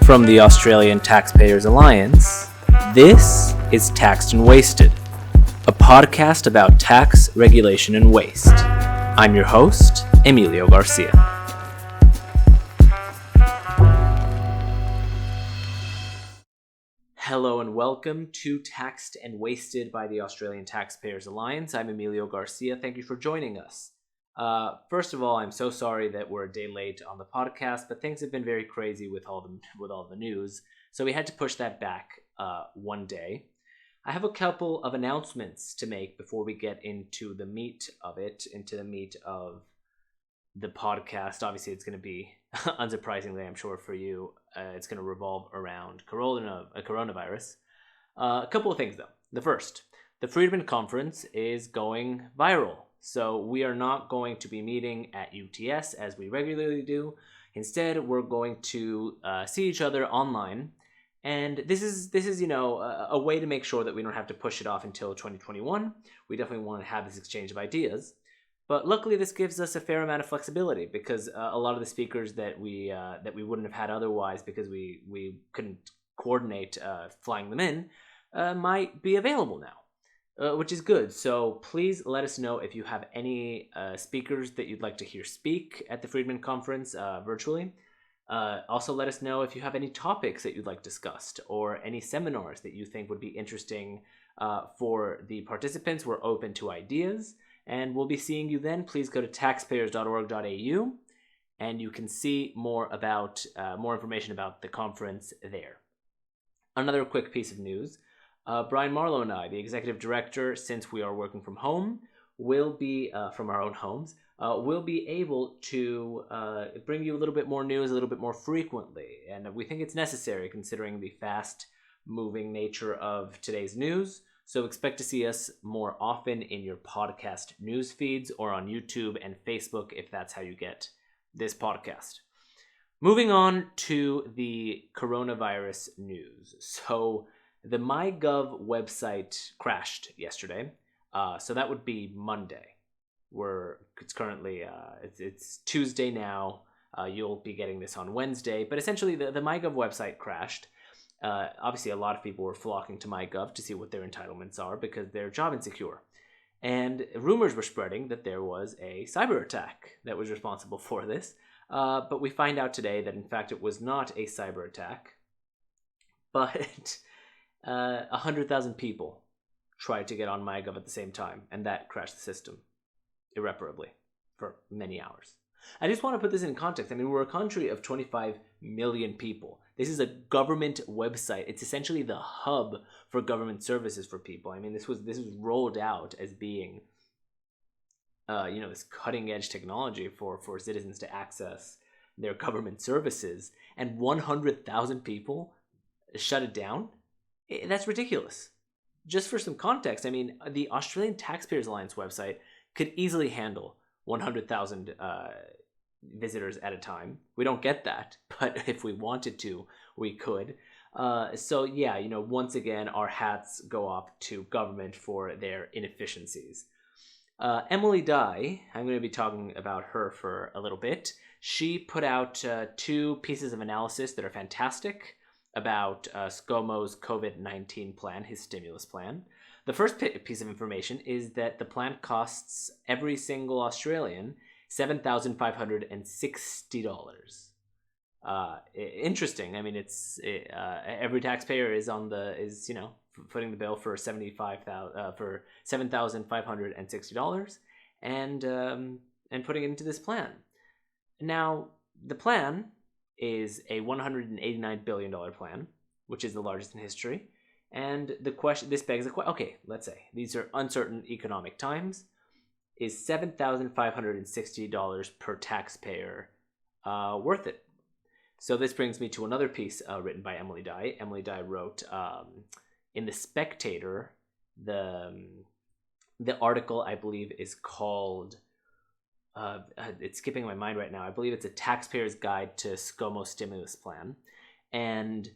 From the Australian Taxpayers Alliance, this is Taxed and Wasted, a podcast about tax, regulation, and waste. I'm your host, Emilio Garcia. Hello and welcome to Taxed and Wasted by the Australian Taxpayers Alliance. I'm Emilio Garcia. Thank you for joining us. First of all, I'm so sorry that we're a day late on the podcast, but things have been very crazy with all the news, so we had to push that back one day. I have a couple of announcements to make before we get into the meat of the podcast. Obviously, it's going to be, unsurprisingly, I'm sure for you, it's going to revolve around coronavirus. A couple of things, though. The first, the Friedman Conference is going viral. So we are not going to be meeting at UTS as we regularly do. Instead, we're going to see each other online. And this is a way to make sure that we don't have to push it off until 2021. We definitely want to have this exchange of ideas. But luckily, this gives us a fair amount of flexibility because a lot of the speakers that we wouldn't have had otherwise because we couldn't coordinate flying them in might be available now. Which is good. So please let us know if you have any speakers that you'd like to hear speak at the Friedman Conference virtually. Also let us know if you have any topics that you'd like discussed or any seminars that you think would be interesting for the participants. We're open to ideas and we'll be seeing you then. Please go to taxpayers.org.au and you can see more information about the conference there. Another quick piece of news. Brian Marlowe and I, the executive director, since we are working from home, will be from our own homes, will be able to bring you a little bit more news a little bit more frequently. And we think it's necessary considering the fast-moving nature of today's news. So expect to see us more often in your podcast news feeds or on YouTube and Facebook if that's how you get this podcast. Moving on to the coronavirus news. So the MyGov website crashed yesterday, so that would be Monday. It's currently it's Tuesday now. You'll be getting this on Wednesday, but essentially the MyGov website crashed. Obviously, a lot of people were flocking to MyGov to see what their entitlements are because they're job insecure, and rumors were spreading that there was a cyber attack that was responsible for this. But we find out today that in fact it was not a cyber attack, but 100,000 people tried to get on MyGov at the same time, and that crashed the system irreparably for many hours. I just want to put this in context. I mean, we're a country of 25 million people. This is a government website. It's essentially the hub for government services for people. I mean, this was rolled out as being, this cutting edge technology for citizens to access their government services, and 100,000 people shut it down. That's ridiculous. Just for some context, I mean, the Australian Taxpayers Alliance website could easily handle 100,000 visitors at a time. We don't get that, but if we wanted to, we could. So yeah, once again, our hats go off to government for their inefficiencies. Emily Dye, I'm going to be talking about her for a little bit. She put out two pieces of analysis that are fantastic about ScoMo's COVID-19 plan, his stimulus plan. The first piece of information is that the plan costs every single Australian $7,560. Interesting. I mean, it's every taxpayer is footing the bill for $7,560 and putting it into this plan. Now, the plan is a $189 billion plan, which is the largest in history. And this begs the question, okay, let's say these are uncertain economic times. Is $7,560 per taxpayer worth it? So this brings me to another piece written by Emily Dye. Emily Dye wrote in The Spectator, the article, I believe, is called it's skipping my mind right now. I believe it's a taxpayer's guide to ScoMo stimulus plan, and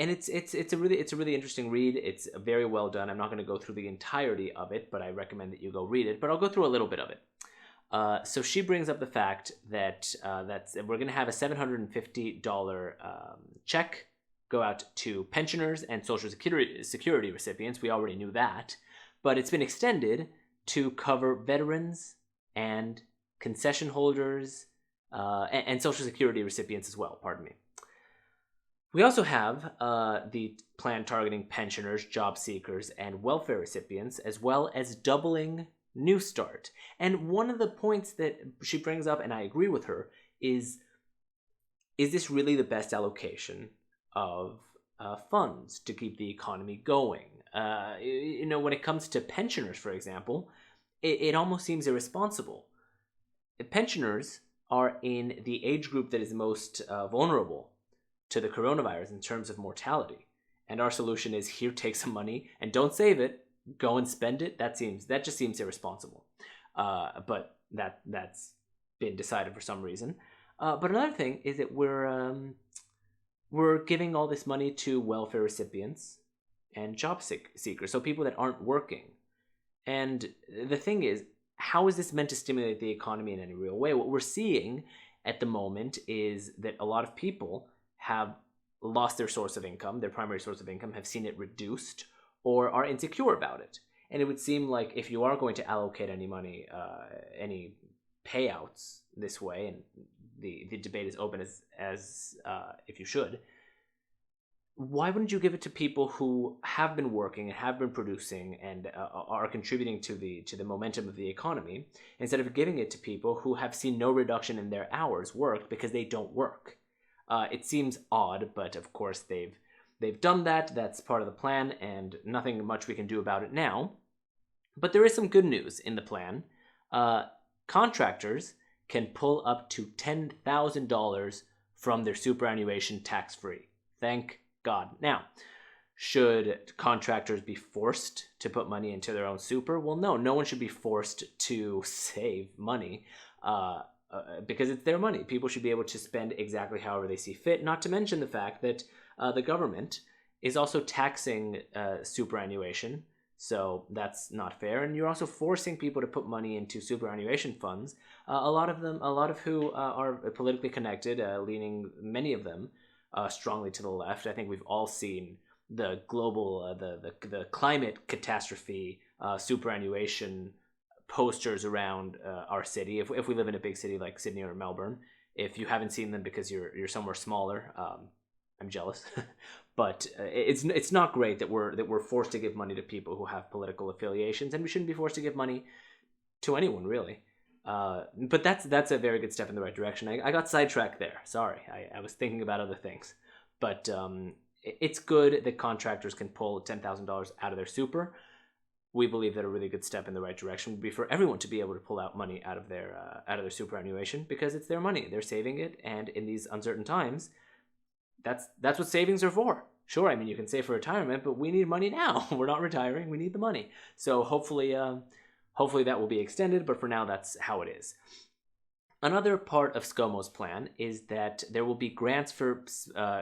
it's a really interesting read. It's very well done. I'm not going to go through the entirety of it, but I recommend that you go read it. But I'll go through a little bit of it. So she brings up the fact that we're going to have a $750 check go out to pensioners and Social Security recipients. We already knew that, but it's been extended to cover veterans and concession holders and Social Security recipients as well. Pardon me. We also have the plan targeting pensioners, job seekers, and welfare recipients, as well as doubling New Start. And one of the points that she brings up, and I agree with her, is this really the best allocation of funds to keep the economy going? When it comes to pensioners, for example, it almost seems irresponsible. Pensioners are in the age group that is most vulnerable to the coronavirus in terms of mortality. And our solution is, here, take some money and don't save it, go and spend it. That just seems irresponsible. But that's been decided for some reason. But another thing is that we're giving all this money to welfare recipients and job seekers, so people that aren't working. And the thing is, how is this meant to stimulate the economy in any real way? What we're seeing at the moment is that a lot of people have lost their source of income, their primary source of income, have seen it reduced, or are insecure about it. And it would seem like if you are going to allocate any money, any payouts this way, and the debate is open as if you should, why wouldn't you give it to people who have been working and have been producing and are contributing to the momentum of the economy, instead of giving it to people who have seen no reduction in their hours worked because they don't work? It seems odd, but of course they've done that. That's part of the plan, and nothing much we can do about it now. But there is some good news in the plan. Contractors can pull up to $10,000 from their superannuation tax-free. Thank God. Now, should contractors be forced to put money into their own super? Well, no one should be forced to save money because it's their money. People should be able to spend exactly however they see fit, not to mention the fact that the government is also taxing superannuation, so that's not fair. And you're also forcing people to put money into superannuation funds, a lot of who are politically connected, many of them strongly to the left. I think we've all seen the global, the climate catastrophe superannuation posters around our city. If we live in a big city like Sydney or Melbourne, if you haven't seen them because you're somewhere smaller, I'm jealous. But it's not great that we're forced to give money to people who have political affiliations, and we shouldn't be forced to give money to anyone, really. But that's a very good step in the right direction. I got sidetracked there. Sorry, I was thinking about other things. But it's good that contractors can pull $10,000 out of their super. We believe that a really good step in the right direction would be for everyone to be able to pull out money out of their superannuation, because it's their money. They're saving it, and in these uncertain times, that's what savings are for. Sure, I mean, you can save for retirement, but we need money now. We're not retiring. We need the money. So hopefully that will be extended, but for now, that's how it is. Another part of ScoMo's plan is that there will be grants for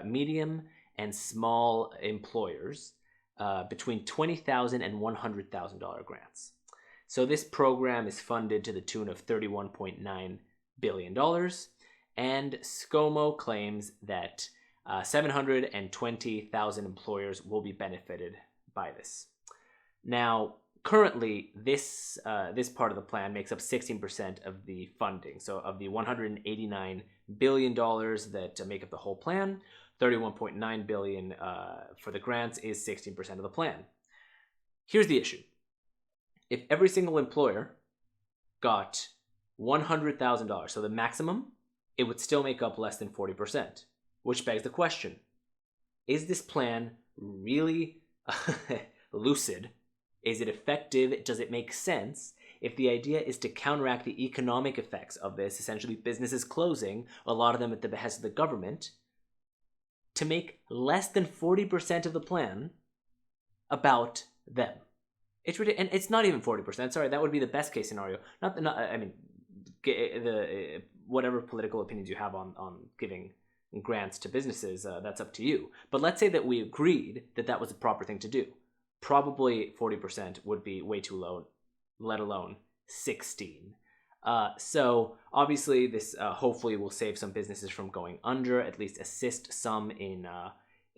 medium and small employers between $20,000 and $100,000 grants. So this program is funded to the tune of $31.9 billion, and ScoMo claims that 720,000 employers will be benefited by this. Now, currently, this part of the plan makes up 16% of the funding. So of the $189 billion that make up the whole plan, $31.9 billion for the grants is 16% of the plan. Here's the issue. If every single employer got $100,000, so the maximum, it would still make up less than 40%, which begs the question, is this plan really lucid? Is it effective? Does it make sense? If the idea is to counteract the economic effects of this, essentially businesses closing, a lot of them at the behest of the government, to make less than 40% of the plan about them. And it's not even 40%. Sorry, that would be the best case scenario. Whatever political opinions you have on giving grants to businesses, that's up to you. But let's say that we agreed that that was the proper thing to do. Probably 40% would be way too low, let alone 16. So obviously, this hopefully will save some businesses from going under, at least assist some in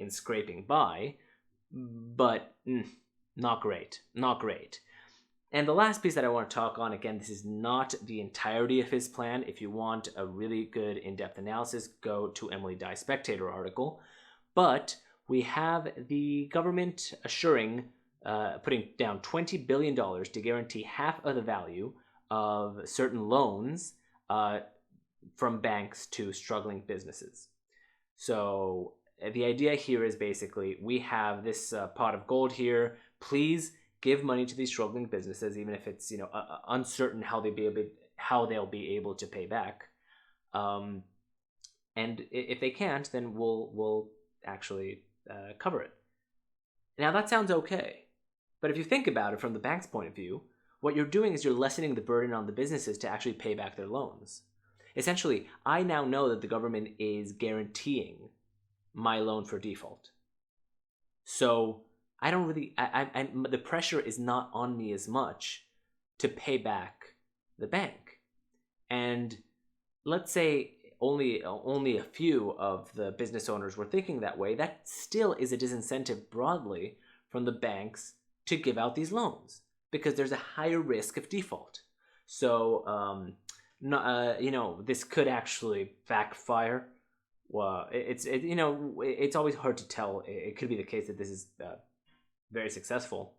scraping by, but not great, not great. And the last piece that I want to talk on, again, this is not the entirety of his plan. If you want a really good in-depth analysis, go to Emily Dye Spectator article. But we have the government assuring, putting down $20 billion to guarantee half of the value of certain loans from banks to struggling businesses. So the idea here is basically we have this pot of gold here. Please give money to these struggling businesses, even if it's uncertain how they'll be able to pay back. And if they can't, then we'll actually cover it. Now that sounds okay, but if you think about it from the bank's point of view, what you're doing is you're lessening the burden on the businesses to actually pay back their loans. Essentially, I now know that the government is guaranteeing my loan for default. So I don't really, the pressure is not on me as much to pay back the bank. And let's say only a few of the business owners were thinking that way. That still is a disincentive broadly from the banks to give out these loans, because there's a higher risk of default. So, this could actually backfire. Well, it's always hard to tell. It could be the case that this is very successful.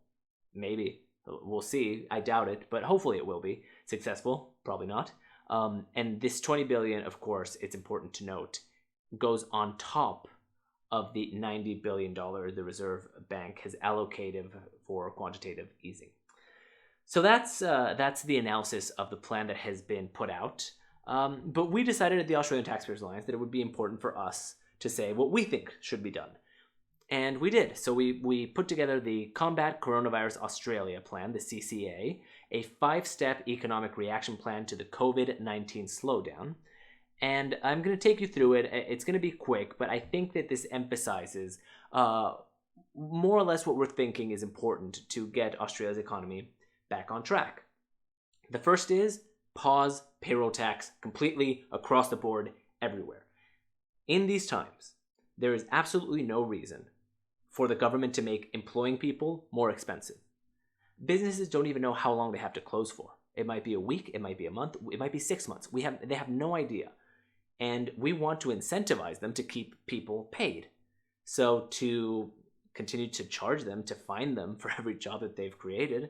Maybe. We'll see. I doubt it, but hopefully it will be successful. Probably not. And this $20 billion, of course, it's important to note, goes on top of the $90 billion the Reserve Bank has allocated for quantitative easing. So that's the analysis of the plan that has been put out. But we decided at the Australian Taxpayers Alliance that it would be important for us to say what we think should be done. And we did. So we put together the Combat Coronavirus Australia Plan, the CCA, a 5-step economic reaction plan to the COVID-19 slowdown. And I'm going to take you through it. It's going to be quick, but I think that this emphasizes more or less what we're thinking is important to get Australia's economy back on track. The first is pause payroll tax completely across the board everywhere. In these times, there is absolutely no reason for the government to make employing people more expensive. Businesses don't even know how long they have to close for. It might be a week, it might be a month, it might be 6 months. They have no idea. And we want to incentivize them to keep people paid. So to continue to charge them, to fine them for every job that they've created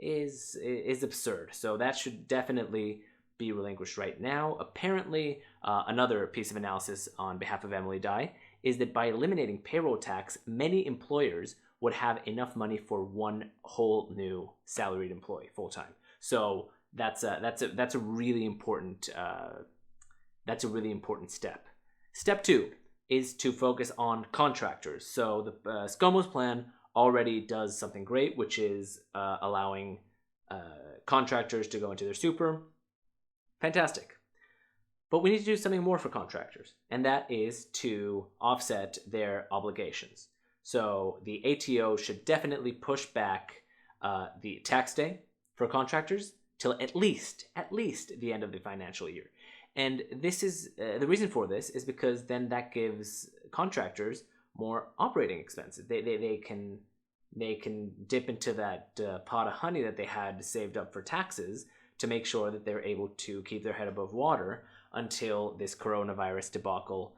is absurd. So that should definitely be relinquished right now. Apparently, another piece of analysis on behalf of Emily Dye is that by eliminating payroll tax, many employers would have enough money for one whole new salaried employee full-time. So that's a really important step. Step 2 is to focus on contractors. So the ScoMo's plan already does something great, which is allowing contractors to go into their super. Fantastic. But we need to do something more for contractors, and that is to offset their obligations. So the ATO should definitely push back the tax day for contractors till at least the end of the financial year. And this is the reason for this is because then that gives contractors more operating expenses. They can dip into that pot of honey that they had saved up for taxes to make sure that they're able to keep their head above water until this coronavirus debacle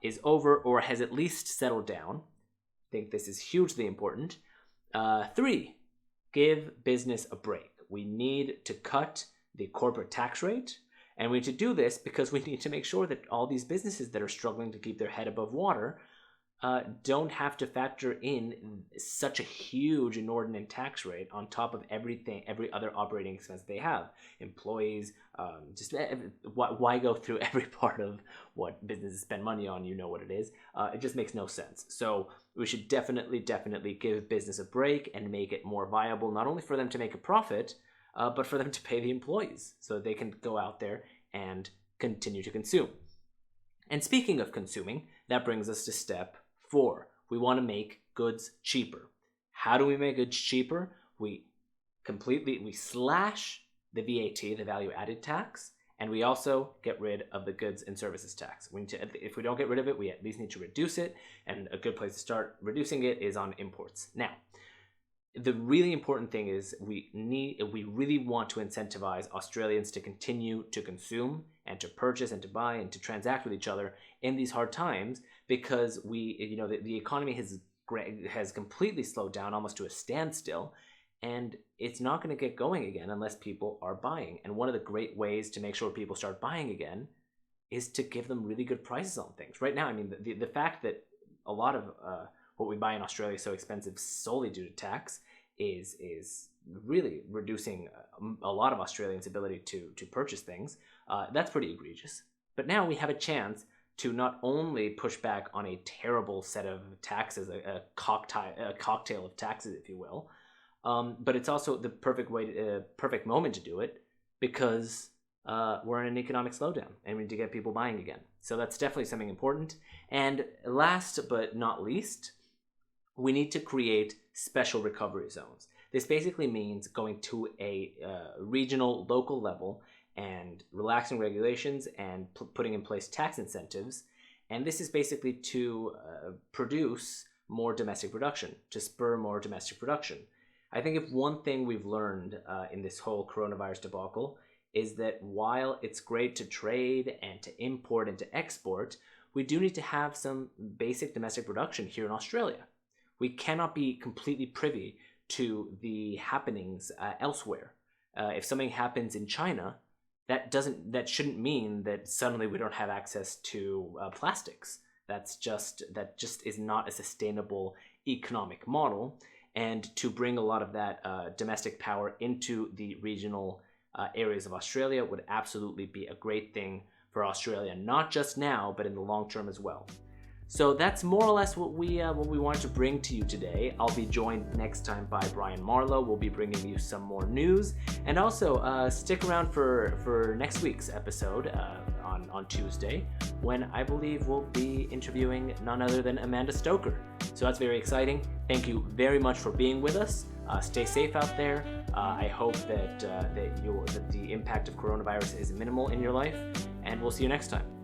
is over or has at least settled down. I think this is hugely important. 3, give business a break. We need to cut the corporate tax rate, and we need to do this because we need to make sure that all these businesses that are struggling to keep their head above water don't have to factor in such a huge inordinate tax rate on top of every other operating expense they have. Employees, why go through every part of what businesses spend money on? You know what it is. It just makes no sense. So we should definitely give business a break and make it more viable, not only for them to make a profit, but for them to pay the employees so they can go out there and continue to consume. And speaking of consuming, that brings us to step 4. We want to make goods cheaper. How do we make goods cheaper? We slash the VAT, the value added tax, and we also get rid of the goods and services tax. We need to, if we don't get rid of it, we at least need to reduce it, and a good place to start reducing it is on imports. Now, the really important thing is we really want to incentivize Australians to continue to consume and to purchase and to buy and to transact with each other in these hard times, because the economy has completely slowed down almost to a standstill, and it's not going to get going again unless people are buying. And one of the great ways to make sure people start buying again is to give them really good prices on things. Right now, I mean, the fact that a lot of what we buy in Australia is so expensive solely due to tax is really reducing a lot of Australians' ability to purchase things. That's pretty egregious. But now we have a chance to not only push back on a terrible set of taxes, a cocktail of taxes, if you will, but it's also the perfect moment to do it, because we're in an economic slowdown and we need to get people buying again. So that's definitely something important. And last but not least, we need to create special recovery zones. This basically means going to a regional, local level and relaxing regulations and putting in place tax incentives. And this is basically to produce more domestic production, to spur more domestic production. I think if one thing we've learned in this whole coronavirus debacle is that while it's great to trade and to import and to export, we do need to have some basic domestic production here in Australia. We cannot be completely privy to the happenings elsewhere. If something happens in China, that shouldn't mean that suddenly we don't have access to plastics. That just is not a sustainable economic model. And to bring a lot of that domestic power into the regional areas of Australia would absolutely be a great thing for Australia, not just now, but in the long term as well. So that's more or less what we wanted to bring to you today. I'll be joined next time by Brian Marlow. We'll be bringing you some more news, and also stick around for next week's episode on Tuesday, when I believe we'll be interviewing none other than Amanda Stoker. So that's very exciting. Thank you very much for being with us. Stay safe out there. I hope that the impact of coronavirus is minimal in your life, and we'll see you next time.